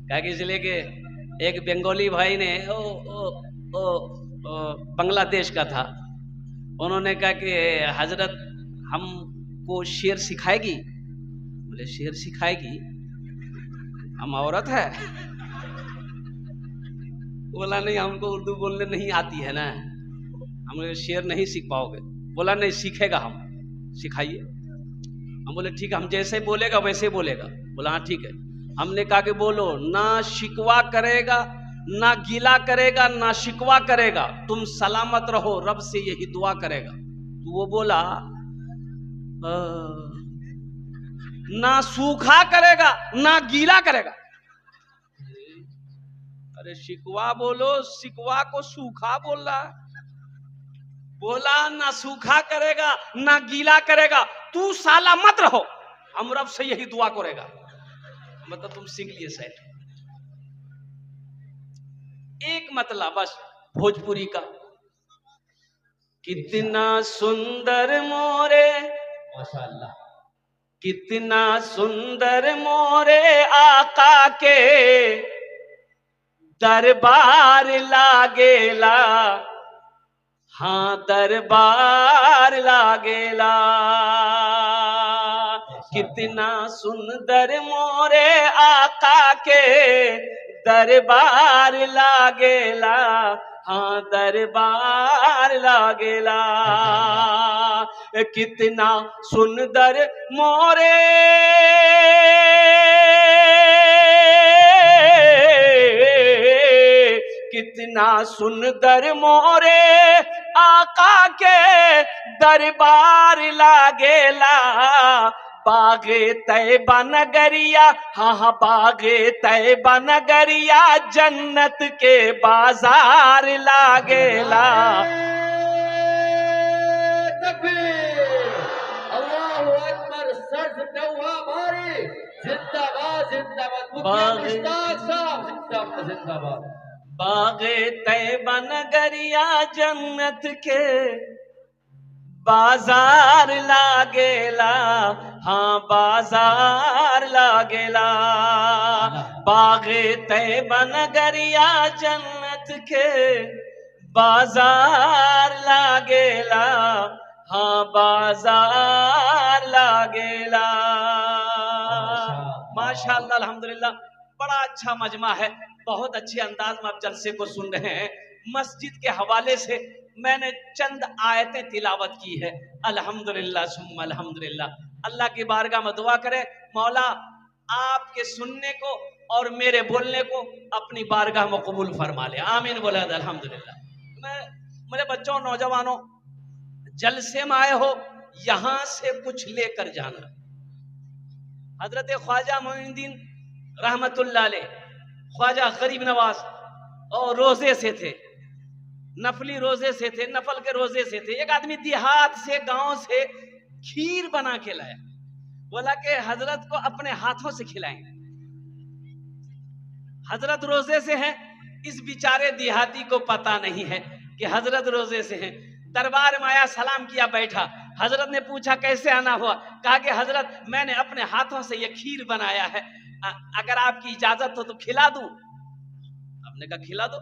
क्या कि इसलिए कि एक बंगाली भाई ने बांग्लादेश का था, उन्होंने कहा कि हजरत हमको शेर सिखाएगी? बोले शेर सिखाएगी? हम औरत है। बोला नहीं, हमको उर्दू बोलने नहीं आती है ना, हम शेर नहीं सीख पाओगे। बोला नहीं सीखेगा, हम सिखाइए। हम बोले ठीक है, हम जैसे बोलेगा वैसे बोलेगा। बोला हाँ ठीक है। हमने कहा कि बोलो, ना शिकवा करेगा, ना गीला करेगा, ना शिकवा करेगा, तुम सलामत रहो, रब से यही दुआ करेगा। तो वो बोला ना सूखा करेगा ना गीला करेगा। अरे शिकवा बोलो, शिकवा को सूखा बोल रहा है। बोला ना सूखा करेगा ना गीला करेगा, तू साला मत रहो, हम रब से यही दुआ करेगा। मतलब तुम सीख लिए सेठ। एक मतलब बस भोजपुरी का, कितना सुंदर मोरे, माशाअल्लाह, कितना सुंदर मोरे आका के दरबार लागेला, हाँ दरबार लागेला। कितना सुंदर मोरे आका के दरबार लागेला, हाँ दरबार लागेला। कितना सुंदर मोरे कितना सुंदर मोरे आका के दरबार लागेला, बागे तैबा नगरिया, हाँ हाँ बागे तैबा नगरिया, जन्नत के बाजार लागेला। अल्लाहु अकबर, सर्द नौहा मारी, जिंदाबाद जिंदाबाद, जिंदाबाद। बागे तैबा नगरिया, जन्नत के बाजार लागेला, हाँ बाजार लागेला। बागे तैबा नगरिया, जन्नत के बाजार लागेला, हाँ बाजार लागेला। माशाअल्लाह, अल्हम्दुलिल्लाह, बड़ा अच्छा मजमा है। बहुत अच्छे अंदाज में आप जलसे को सुन रहे हैं। मस्जिद के हवाले से मैंने चंद आयतें तिलावत की है। अल्हम्दुलिल्लाह सुम्मा अल्हम्दुलिल्लाह। अल्लाह की बारगाह में दुआ करें, मौला आपके सुनने को और मेरे बोलने को अपनी बारगाह में कबूल फरमा ले। आमीन बोले अल्हम्दुलिल्लाह। मेरे बच्चों, नौजवानों, जलसे में आए हो, यहां से कुछ लेकर जाना। हजरत ख्वाजा मोइनुद्दीन रहमतुल्लाह अलैह, ख्वाजा गरीब नवाज, और रोजे से थे, नफली रोजे से थे, नफल के रोजे से थे। एक आदमी देहात से, गांव से खीर बना के लाया, बोला कि हजरत को अपने हाथों से खिलाएंगे। हजरत रोजे से हैं, इस बेचारे देहाती को पता नहीं है कि हजरत रोजे से हैं। दरबार में आया, सलाम किया, बैठा। हजरत ने पूछा कैसे आना हुआ? कहा कि हजरत मैंने अपने हाथों से यह खीर बनाया है, अगर आपकी इजाजत हो तो खिला दूं। आपने कहा खिला दो।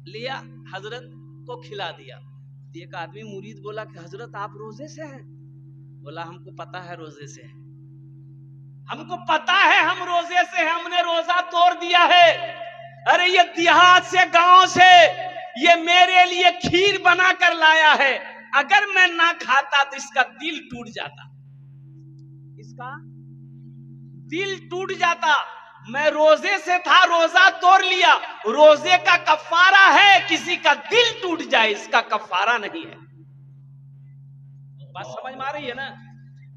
लिया, हजरत को खिला दिया। एक आदमी मुरीद बोला कि हजरत आप रोजे से हैं? बोला हमको पता है रोजे से है, हमको पता है हम रोजे से हैं, हमने रोजा तोड़ दिया है। अरे ये देहात से, गांव से ये मेरे लिए खीर बना कर लाया है, अगर मैं ना खाता तो इसका दिल टूट जाता, इसका दिल टूट जाता। मैं रोजे से था, रोजा तोड़ लिया, रोजे का कफारा है किसी का दिल टूट जाए, इसका कफारा नहीं है। बात समझ में आ रही है ना?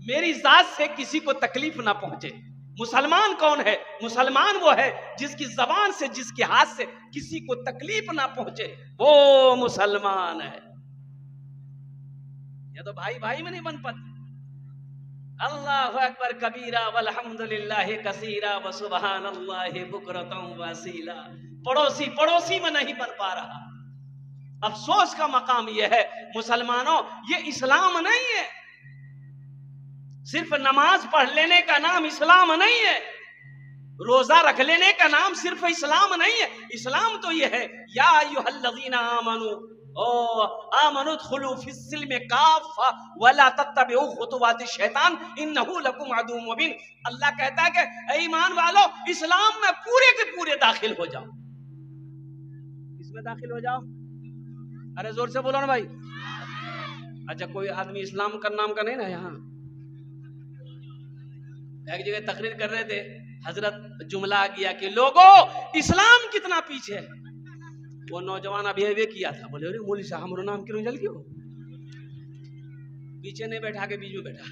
मेरी जात से किसी को तकलीफ ना पहुंचे। मुसलमान कौन है? मुसलमान वो है जिसकी जबान से, जिसके हाथ से किसी को तकलीफ ना पहुंचे, वो मुसलमान है। या तो भाई भाई में नहीं बन पाते। अल्लाहु अकबर कबीरा वल्हम्दुलिल्लाहि कसीरा व सुबहानल्लाहि बुकरतम व असीला। पड़ोसी पड़ोसी में नहीं बन पा रहा। अफसोस का मकाम यह है मुसलमानों, ये इस्लाम नहीं है। सिर्फ नमाज पढ़ लेने का नाम इस्लाम नहीं है। रोजा रख लेने का नाम सिर्फ इस्लाम नहीं है। इस्लाम तो ये है, या अय्युहल्लज़ीना आमनू आमनुदखुलू फिस्सिल्मि काफ़ा वला तत्तबिउ खुतुवातिश शैतान इन्नहु लकुम अदुव्वुम मुबीन। अल्लाह कहता है कि ऐ ईमान वालों, इस्लाम में पूरे के पूरे दाखिल हो जाओ। इसमें दाखिल हो जाओ। अरे जोर से बोलो ना भाई। अच्छा, कोई आदमी इस्लाम का नाम का नहीं ना। यहाँ एक जगह तकरीर कर रहे थे, हजरत जुमला आ गया कि लोगों इस्लाम कितना पीछे है। वो नौजवान अभी अभी किया था, बोले अरे मौलवी साहब हमारा नाम क्यों जल क्यों, पीछे नहीं बैठा के बीच में बैठा।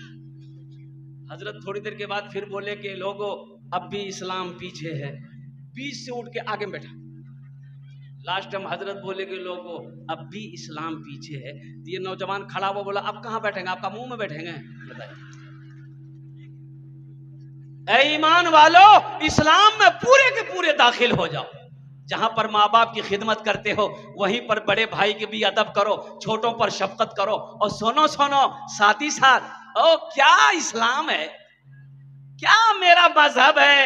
हजरत थोड़ी देर के बाद फिर बोले कि लोगों अब भी इस्लाम पीछे है, बीच से उठ के आगे बैठा। लास्ट टाइम हजरत बोले कि लोगों अब भी इस्लाम पीछे है। तो ये नौजवान खड़ा हुआ बोला अब कहां बैठेंगे, आपका मुंह में बैठेंगे। बताइए ऐ ईमान वालों, इस्लाम में पूरे के पूरे दाखिल हो जाओ। जहां पर माँ बाप की खिदमत करते हो वहीं पर बड़े भाई की भी अदब करो, छोटों पर शफकत करो। और सुनो सुनो साथ ही साथ, ओ क्या इस्लाम है, क्या मेरा मजहब है।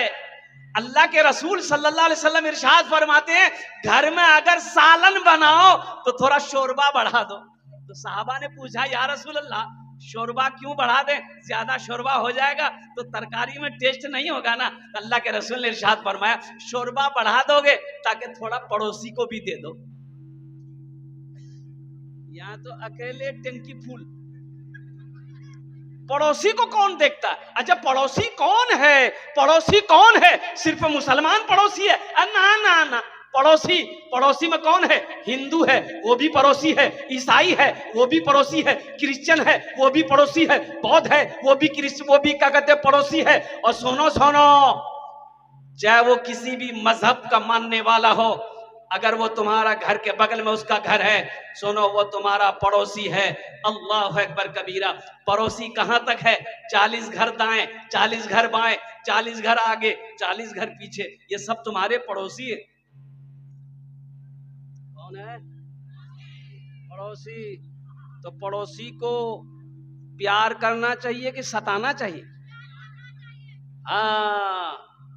अल्लाह के रसूल सल्लल्लाहु अलैहि वसल्लम इरशाद फरमाते हैं घर में अगर सालन बनाओ तो थोड़ा शोरबा बढ़ा दो। तो साहबा ने पूछा या रसूल अल्लाह शोरबा क्यों बढ़ा दे, ज्यादा शोरबा हो जाएगा तो तरकारी में टेस्ट नहीं होगा ना। अल्लाह के रसूल ने इरशाद फरमाया शोरबा बढ़ा दोगे ताकि थोड़ा पड़ोसी को भी दे दो। यहाँ तो अकेले टंकी फूल, पड़ोसी को कौन देखता है। अच्छा पड़ोसी कौन है, पड़ोसी कौन है, सिर्फ मुसलमान पड़ोसी है? ना ना ना, पड़ोसी में कौन है, हिंदू है वो भी पड़ोसी है, ईसाई है वो भी पड़ोसी है, क्रिश्चियन है वो भी पड़ोसी है, बौद्ध है वो भी क्या कहते हैं पड़ोसी है। और सुनो सुनो, चाहे वो किसी भी मजहब का मानने वाला हो, अगर वो तुम्हारा घर के बगल में उसका घर है, सुनो वो तुम्हारा पड़ोसी है। अल्लाह अकबर कबीरा। पड़ोसी कहां तक है, 40 घर दाएं, 40 घर बाएं, 40 घर आगे, 40 घर पीछे, ये सब तुम्हारे पड़ोसी है। कौन है पड़ोसी? तो पड़ोसी को प्यार करना चाहिए कि सताना चाहिए?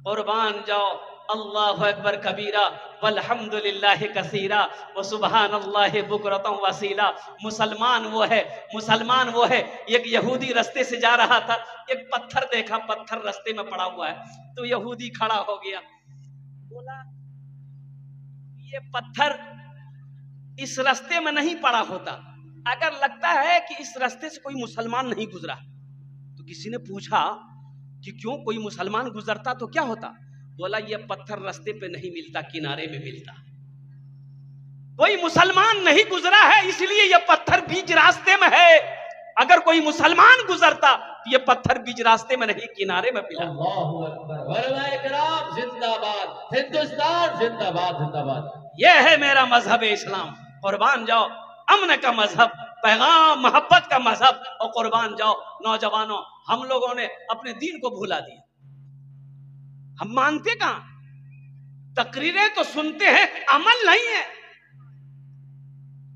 कुर्बान जाओ। अल्लाह अकबर कबीरा वल्हम्दुलिल्लाहि कसीरा व सुबहानल्लाहि बुकरतम वसीला। मुसलमान वो है, एक यहूदी रास्ते से जा रहा था, एक पत्थर देखा, पत्थर रास्ते में पड़ा हुआ है, तो यहूदी खड़ा हो गया, बोला ये पत्थर इस रास्ते में नहीं पड़ा होता, अगर लगता है कि इस रास्ते से कोई मुसलमान नहीं गुजरा। तो किसी ने पूछा कि क्यों, कोई मुसलमान गुजरता तो क्या होता? बोला ये पत्थर रास्ते पे नहीं मिलता, किनारे में मिलता। कोई मुसलमान नहीं गुजरा है इसलिए ये पत्थर बीच रास्ते में है, अगर कोई मुसलमान गुजरता तो ये पत्थर बीच रास्ते में नहीं, किनारे में मिला। अल्लाहु अकबर, उलमाए किराम जिंदाबाद, हिंदुस्तान जिंदाबाद जिंदाबाद। ये है मेरा मजहब इस्लाम। कुर्बान जाओ, अमन का मजहब, पैगाम मोहब्बत का मजहब। और कुर्बान जाओ नौजवानों, हम लोगों ने अपने दीन को भुला दिया। हम मानते कहां, तकरीरें तो सुनते हैं, अमल नहीं है,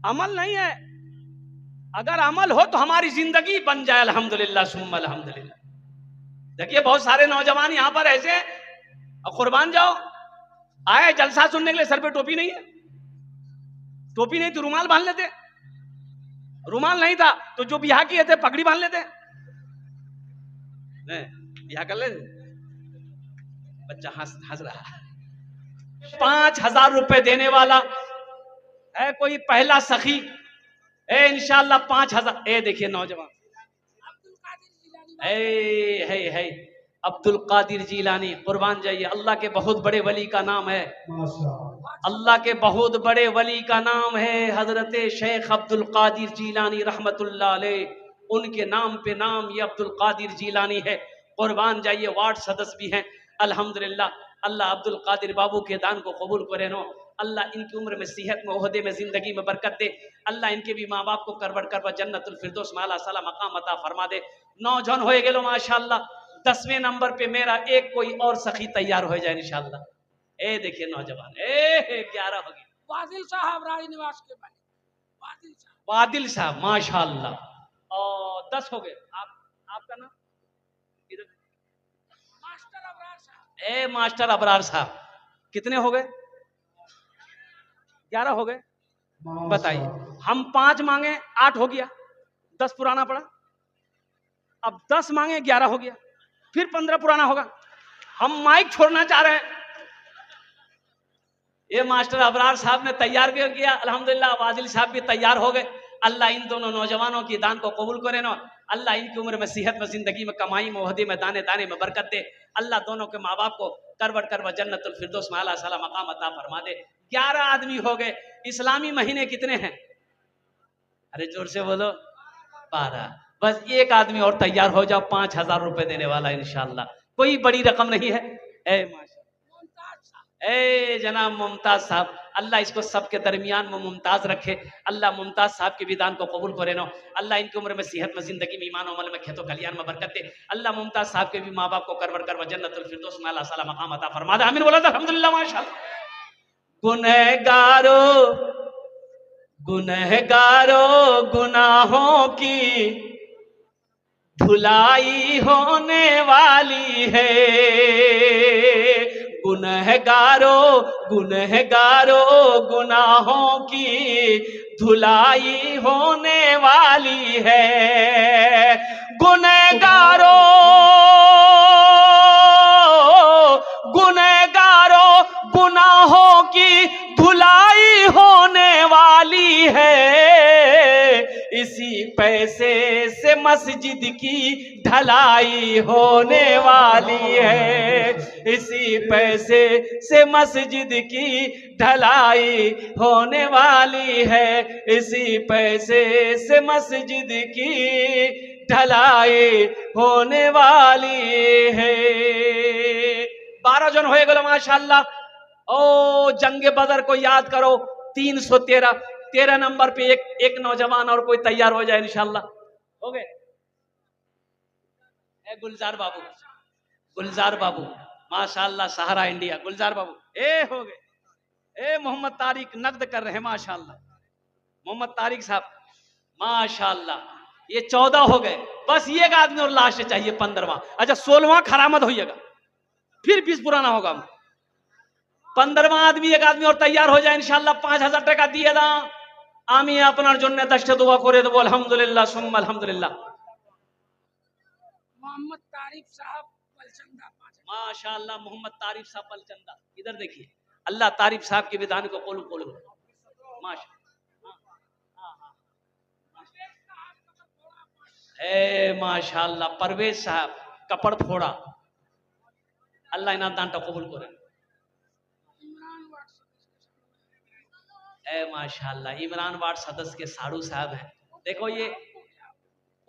अमल नहीं है। अगर अमल हो तो हमारी जिंदगी बन जाए अल्हम्दुलिल्लाह सुम्मा अल्हम्दुलिल्लाह। देखिए बहुत सारे नौजवान यहां पर ऐसे हैं, और कुर्बान जाओ आए जलसा सुनने के लिए, सर पे टोपी नहीं है, टोपी नहीं तो रुमाल बांध लेते, रुमाल नहीं था तो जो ब्याह किए थे पगड़ी बांध लेते, ब्याह कर लेते। बच्चा हंस रहा है। 5,000 रुपए देने वाला है कोई पहला सखी, इंशाल्लाह 5,000। देखिए नौजवान, है अब्दुल कादिर जीलानी, कुर्बान जाइए। अल्लाह के बहुत बड़े वली का नाम है, अल्लाह के बहुत बड़े वली का नाम है हजरत शेख अब्दुल कादिर जीलानी रहमतुल्लाह अलैह। उनके नाम पे नाम ये अब्दुल कादिर जीलानी है। कुर्बान जाइए, वार्ड सदस्य भी हैं अल्हम्दुलिल्लाह। अल्लाह अब्दुल कादिर बाबू के दान को कबूल करे नो। अल्लाह इनकी उम्र में, सेहत में, ओहदे में, जिंदगी में बरकत दे। अल्लाह इनके भी माँ बाप को करबट करबा जन्नतुल फिरदौस में आला साला मकाम अता फरमा दे। नौजवान हो गेलो माशाअल्लाह। 10वें नंबर पे मेरा एक कोई और सखी तैयार हो जाए इंशाअल्लाह। देखिए नौजवान, 11 हो गए। वादिल साहब राज निवास के बने, वादिल साहब माशाअल्लाह। और 10 हो गए। आपका नाम? इधर मास्टर अबरार साहब। ए मास्टर अबरार साहब, कितने हो गए? 11 हो गए। बताइए, हम 5 मांगे 8 हो गया, 10 पुराना पड़ा। अब 10 मांगे 11 हो गया, फिर 15 पुराना होगा। हम माइक छोड़ना चाह रहे हैं। ये मास्टर अबरार साहब ने तैयार किया, अल्हम्दुलिल्लाह वाजिल साहब भी तैयार हो गए। अल्लाह इन दोनों नौजवानों की दान को कबूल करे ना। अल्लाह इनकी उम्र में, सेहत में, जिंदगी में, कमाई में, ओहदे में, दाने दाने में बरकत दे। अल्लाह दोनों के माँ बाप को करवट करवट जन्नतुल फिरदौस में आला साला मकाम अता फरमा दे। 11 आदमी हो गए। इस्लामी महीने कितने हैं? अरे जोर से बोलो। 12। बस एक आदमी और तैयार हो जाओ, 5,000 रुपए देने वाला इंशाल्लाह। कोई बड़ी रकम नहीं है। ए मुमताज साहब, ए जनाब मुमताज साहब, अल्लाह इसको सबके दरमियान में मुमताज रखे। अल्लाह मुमताज साहब के विधान को कबूल करे नो। अल्लाह इनकी उम्र में, सेहत में, जिंदगी में, ईमान अमल में, खेतों खलियान में बरकत दे। अल्लाह मुमताज साहब के भी माँ बाप को करवर करवर जन्नतुल फिरदौस में आला साला मकाम अता फरमा दे। आमीन बोला था अल्हम्दुलिल्लाह माशाअल्लाह। गुनहगारों गुनाहों की धुलाई होने वाली है। गुनहगारों गुनाहों की धुलाई होने वाली है। गुनहगारों गुनाहों की धुलाई होने वाली है। इसी पैसे से मस्जिद की ढलाई होने वाली है। इसी पैसे से मस्जिद की ढलाई होने वाली है। इसी पैसे से मस्जिद की ढलाई होने वाली है। 12 जन होए गए माशाअल्लाह। ओ जंगे बदर को याद करो, 13 नंबर पे एक नौजवान और कोई तैयार हो जाए इंशाल्लाह। हो गए? गुलजार बाबू माशाअल्लाह, सहारा इंडिया, गुलजार बाबू हो गए। मोहम्मद तारिक नकद कर रहे हैं माशाअल्लाह। मोहम्मद तारिक साहब माशाअल्लाह, ये 14 हो गए। बस ये एक आदमी और लास्ट चाहिए 15वां। अच्छा 16वां खरामत होइएगा, फिर 20 पुराना होगा। 15वां आदमी, एक आदमी और तैयार हो जाए इंशाल्लाह। 5,000 टका दिए दा। आमी अपना जन्ने दश्त दुआ करे तो अल्हम्दुलिल्लाह सुम्मा अल्हम्दुलिल्लाह। मोहम्मद तारिक साहब बलचंदा, माशाअल्लाह मोहम्मद तारिफ साहब बलचंदा। इधर देखिए, अल्लाह तारिफ साहब के विधान को कोलू कोलू माशाअल्लाह। परवेज साहब कपड़ फोड़ा, अल्लाह इना दान कबूल करे। माशाअल्लाह इमरान वार्ड सदस्य के साड़ू साहब हैं। देखो ये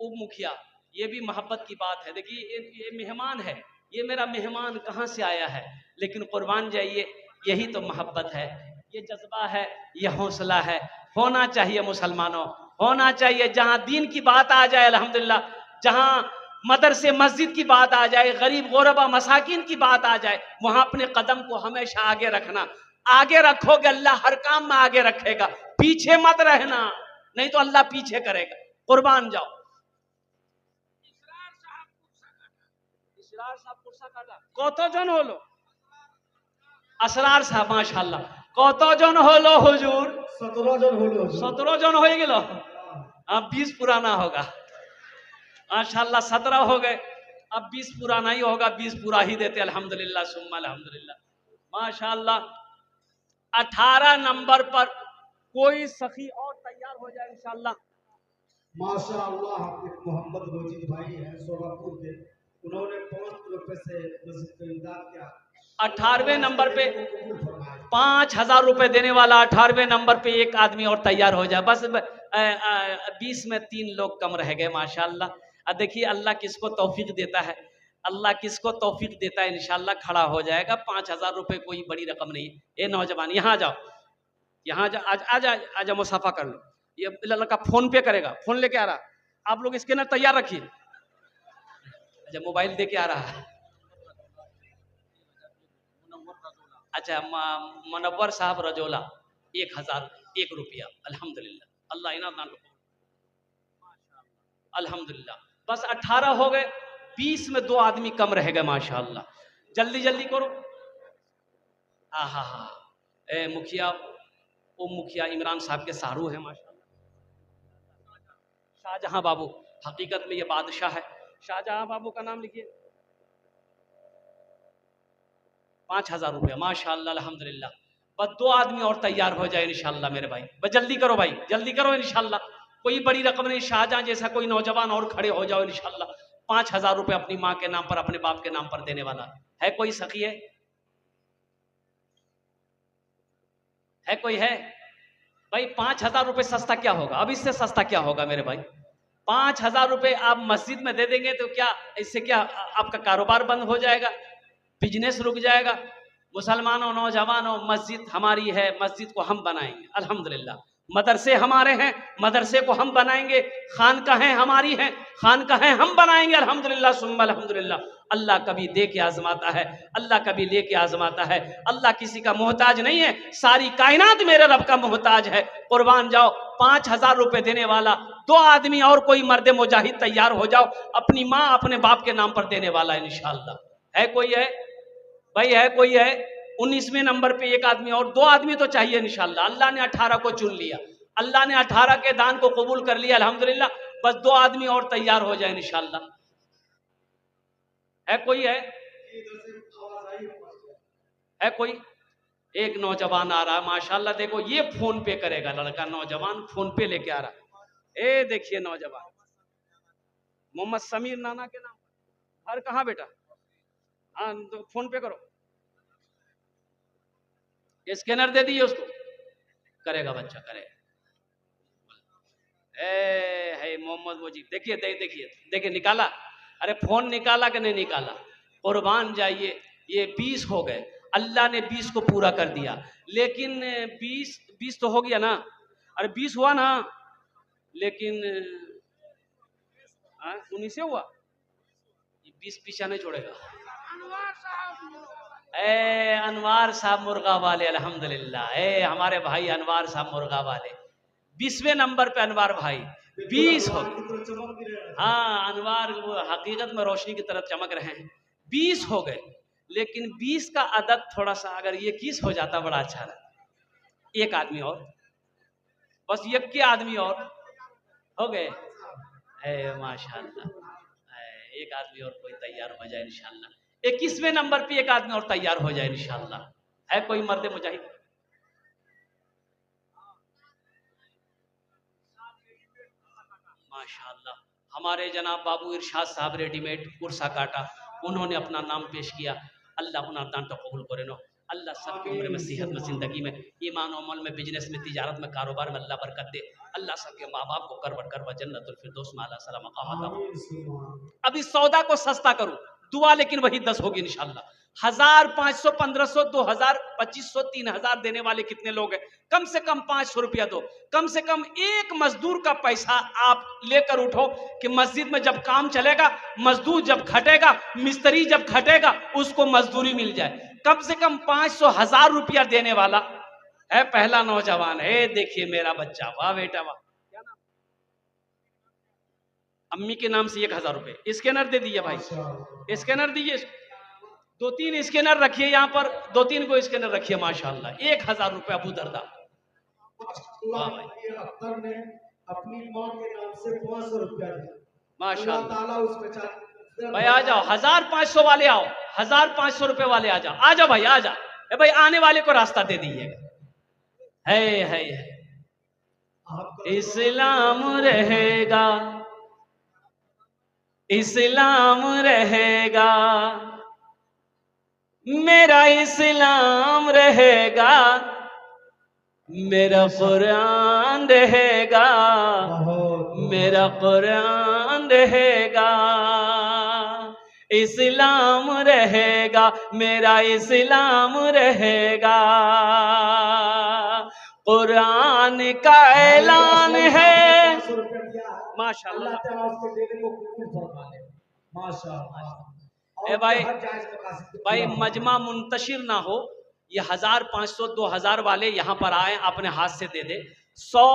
उप मुखिया, ये भी मोहब्बत की बात है। देखिए ये मेहमान है, ये मेरा मेहमान कहाँ से आया है, लेकिन कुर्बान जाइए, यही तो मोहब्बत है, ये जज्बा है, ये हौसला है। होना चाहिए मुसलमानों, होना चाहिए। जहाँ दीन की बात आ जाए अल्हम्दुलिल्लाह, जहाँ मदरसे मस्जिद की बात आ जाए, गरीब गुरबा मसाकिन की बात आ जाए, वहां अपने कदम को हमेशा आगे रखना। आगे रखोगे अल्लाह हर काम में आगे रखेगा। पीछे मत रहना, नहीं तो अल्लाह पीछे करेगा। कुर्बान जाओ। কতজন হলো? আসরার সাহেব মাশাআল্লাহ, কতজন হলো হুজুর? 17 জন হলো। 17 জন হয়ে গেল। अब 20 पुराना होगा माशाअल्लाह। 17 हो गए, अब 20 पुराना ही होगा। 20 पूरा ही देते अल्हम्दुलिल्लाह सुम्मा अल्हम्दुलिल्लाह माशाअल्लाह। 18 नंबर पर कोई सखी और तैयार हो जाए इंशाअल्लाह। माशाअल्लाह एक मोहम्मद मजीद भाई हैं सोलापुर के, उन्होंने 5 रुपए से मस्जिद का इमदाद किया। 18वें नंबर पे 5,000 रुपए देने वाला 18वें नंबर पे एक आदमी और तैयार हो जाए। बस 20 में 3 लोग कम रह गए माशाअल्लाह। देखिए अल्लाह किसको तौफीक देता है, अल्लाह किसको तौफीक देता है, इंशाअल्लाह खड़ा हो जाएगा। 5,000 रुपए कोई बड़ी रकम नहीं है। ए नौजवान यहाँ जाओ, यहाँ जा, आज मुसाफा कर लो। ये लड़का फोन पे करेगा, फोन लेके आ रहा, आप लोग स्कैनर तैयार रखिए। अच्छा मोबाइल दे के आ रहा है। अच्छा मुनव्वर साहब रजोला 1,001 रुपया अल्हम्दुलिल्लाह। अल्लाह इना दान अल्हम्दुलिल्लाह। बस 18 हो गए, 20 में 2 आदमी कम रह गए माशाअल्लाह। जल्दी जल्दी करो। हा ए मुखिया, ओ मुखिया इमरान साहब के सारू है माशाल्लाह। शाहजहां बाबू, हकीकत में ये बादशाह है। शाहजहां बाबू का नाम लिखिए। 5000 रुपया माशाल्लाह अल्हम्दुलिल्लाह। बस 2 आदमी और तैयार हो जाए इंशाल्लाह मेरे भाई। बस जल्दी करो भाई, जल्दी करो इंशाल्लाह। कोई बड़ी रकम नहीं, शाहजहां जैसा कोई नौजवान और खड़े हो जाओ इंशाल्लाह। 5000 रुपये अपनी माँ के नाम पर, अपने बाप के नाम पर देने वाला है कोई सखी है कोई है भाई? 5000 रुपये सस्ता क्या होगा? अब इससे सस्ता क्या होगा मेरे भाई? 5000 रुपये आप मस्जिद में दे देंगे तो क्या इससे क्या आपका कारोबार बंद हो जाएगा? बिजनेस रुक जाएगा? मुसलमानों, नौजवानों, मस्जिद हमारी है, मस्जिद को हम बनाएंगे अल्हम्दुलिल्लाह। मदरसे हमारे हैं, मदरसे को हम बनाएंगे। खानकाहें हमारी हैं, खानकाहें हम बनाएंगे अल्हम्दुलिल्लाह सुम्मा अल्हम्दुलिल्लाह। अल्लाह कभी दे के आजमाता है, अल्लाह कभी ले के आजमाता है। अल्लाह किसी का मोहताज नहीं है, सारी कायनात मेरे रब का मोहताज है। कुर्बान जाओ, 5000 रुपये देने वाला 2 आदमी और कोई मर्द मुजाहिद तैयार हो जाओ, अपनी माँ अपने बाप के नाम पर देने वाला है इंशाअल्लाह। है कोई है भाई? है कोई है? 19वें नंबर पे 1 आदमी और 2 आदमी तो चाहिए इंशाअल्लाह। अल्लाह ने 18 को चुन लिया, अल्लाह ने 18 के दान को कबूल कर लिया अल्हम्दुलिल्लाह। बस 2 आदमी और तैयार हो जाए इंशाअल्लाह। है कोई है कोई? एक नौजवान आ रहा है माशाअल्लाह। देखो ये फोन पे करेगा, लड़का नौजवान फोन पे लेके आ रहा है। ए देखिए नौजवान, मोहम्मद समीर नाना के नाम पर। घर कहाँ बेटा? हाँ तो फोन पे करो, स्कैनर दे दिए उसको, करेगा बच्चा, करेगा। है मोहम्मद मुजीब, देखिए देखिए निकाला। अरे फोन निकाला कि नहीं निकाला? कुर्बान जाइए, ये 20 हो गए। अल्लाह ने 20 को पूरा कर दिया, लेकिन 20 तो हो गया ना? अरे 20 हुआ ना, लेकिन 19 से हुआ। ये 20 पीछा नहीं छोड़ेगा। अनवार साहब मुर्गा वाले अल्हम्दुलिल्लाह। हमारे भाई अनवार साहब मुर्गा वाले 20वें नंबर पे। अनवार भाई 20 हो गए। हाँ अनवार वो हकीकत में रोशनी की तरफ चमक रहे हैं। 20 हो गए, लेकिन 20 का अदद थोड़ा सा अगर 21 हो जाता बड़ा अच्छा रहता। 1 आदमी और, बस 1 के आदमी और हो गए। माशाअल्लाह, 1 आदमी और कोई तैयार हो जाए इंशाअल्लाह। 21वें नंबर पे 1 आदमी और तैयार हो जाए इंशाअल्लाह। है कोई मर्द मुजाहिद? माशाअल्लाह, हमारे जनाब बाबू इरशाद साहब रेडीमेड कुर्सा काटा, उन्होंने अपना नाम पेश किया। अल्लाह उन्हें दान तो कबूल करे नो। अल्लाह सबकी उम्र में, सेहत में, जिंदगी में, ईमान और अमल में, बिजनेस में, तिजारत में, कारोबार में अल्लाह बरकत दे। अल्लाह सबके माँ बाप को करवट जन्नतुल फिरदौस में आला सलाम मकाम अता। अब इस सौदा को सस्ता करूं, दुआ लेकिन वही 10 होगी इंशाअल्लाह। 1000, 500, 1500, 2000, 2500, 3000 देने वाले कितने लोग हैं? कम से कम 500 रुपया दो। कम से कम एक मजदूर का पैसा आप लेकर उठो कि मस्जिद में जब काम चलेगा, मजदूर जब खटेगा, मिस्त्री जब खटेगा, उसको मजदूरी मिल जाए। कम से कम 500, 1000 रुपया देने वाला है पहला नौजवान है। देखिए मेरा बच्चा, वाह बेटा वाह। क्या नाम? अम्मी के नाम से 1000 रुपये। स्कैनर दे दीजिए भाई, स्कैनर दीजिए। 2-3 स्कैनर रखिए यहाँ पर, 2-3 को स्कैनर रखिए माशाअल्लाह। 1000 रुपये अबू दरदा। ने अपनी माँ के नाम से 500 रुपया दिया माशाअल्लाह। भाई आ जाओ, 1500 वाले आओ, 1500 रुपए वाले आ जाओ। आ जाओ भाई, आ जाओ भाई, आने वाले को रास्ता दे दीजिएगा। है इस्लाम रहेगा, इस्लाम रहेगा, मेरा इस्लाम रहेगा, मेरा कुरान रहेगा, मेरा कुरान रहेगा, इस्लाम रहेगा, मेरा इस्लाम रहेगा। कुरान का ऐलान है। माशाअल्लाह भाई मजमा मुंतशिर ना हो, ये 1000, 500, 2000 वाले यहाँ पर आए, अपने हाथ से दे दे। 100,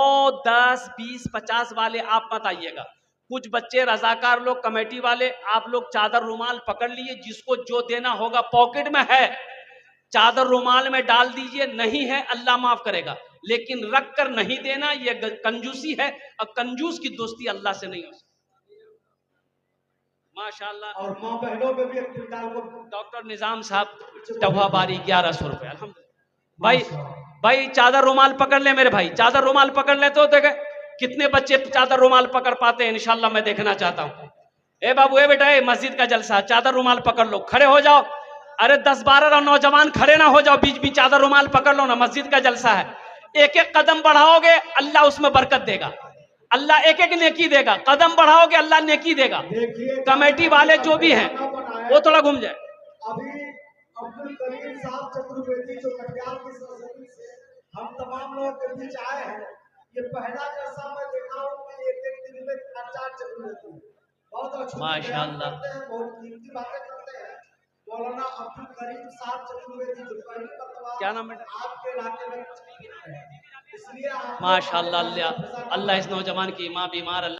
10, 20, 50 वाले आप मत आइएगा। कुछ बच्चे रजाकार लोग, कमेटी वाले, आप लोग चादर रुमाल पकड़ लिए, जिसको जो देना होगा पॉकेट में है चादर रुमाल में डाल दीजिए, नहीं है अल्लाह माफ करेगा, लेकिन रख कर नहीं देना ये कंजूसी है, और कंजूस की दोस्ती अल्लाह से नहीं हो सकती। माशाल्लाह। और माँ बहनों में भी एक क्विंटाल को डॉक्टर निजाम साहब टवाबारी 1100 रुपए, अल्हम्दुलिल्लाह। भाई चादर रुमाल पकड़ ले मेरे भाई, चादर रुमाल पकड़ ले तो देखे कितने बच्चे चादर रुमाल पकड़ पाते हैं, इंशाल्लाह मैं देखना चाहता हूँ। ए बाबू, ए बेटा, ए मस्जिद का जलसा, चादर रुमाल पकड़ लो, खड़े हो जाओ। अरे 10-12 नौजवान खड़े ना हो जाओ, बीच बीच चादर रुमाल पकड़ लो ना, मस्जिद का जलसा है। एक एक कदम बढ़ाओगे अल्लाह उसमें बरकत देगा, अल्लाह एक एक नेकी देगा, कदम बढ़ाओगे अल्लाह नेकी देगा। कमेटी वाले जो भी हैं वो थोड़ा घूम जाए। अभी अब्दुल करीम साहब चतुर्वेदी जो कटिहार की सरस्वती से हम तमाम लोगों के बीच आए हैं, ये पहला जलसा मैं देखा हूँ कि एक दिन में 4 चतुर्वेदी बहुत अच्छे माशाअल्लाह करते हैं, बहुत कीमती बातें करते हैं। मौलाना अब्दुल करीम साहब चतुर्वेदी जो पहली मरतबा क्या नाम है आपके इलाके में, इसलिए माशाअल्लाह। अल्लाह इस नौजवान की माँ बीमार, अल्लाह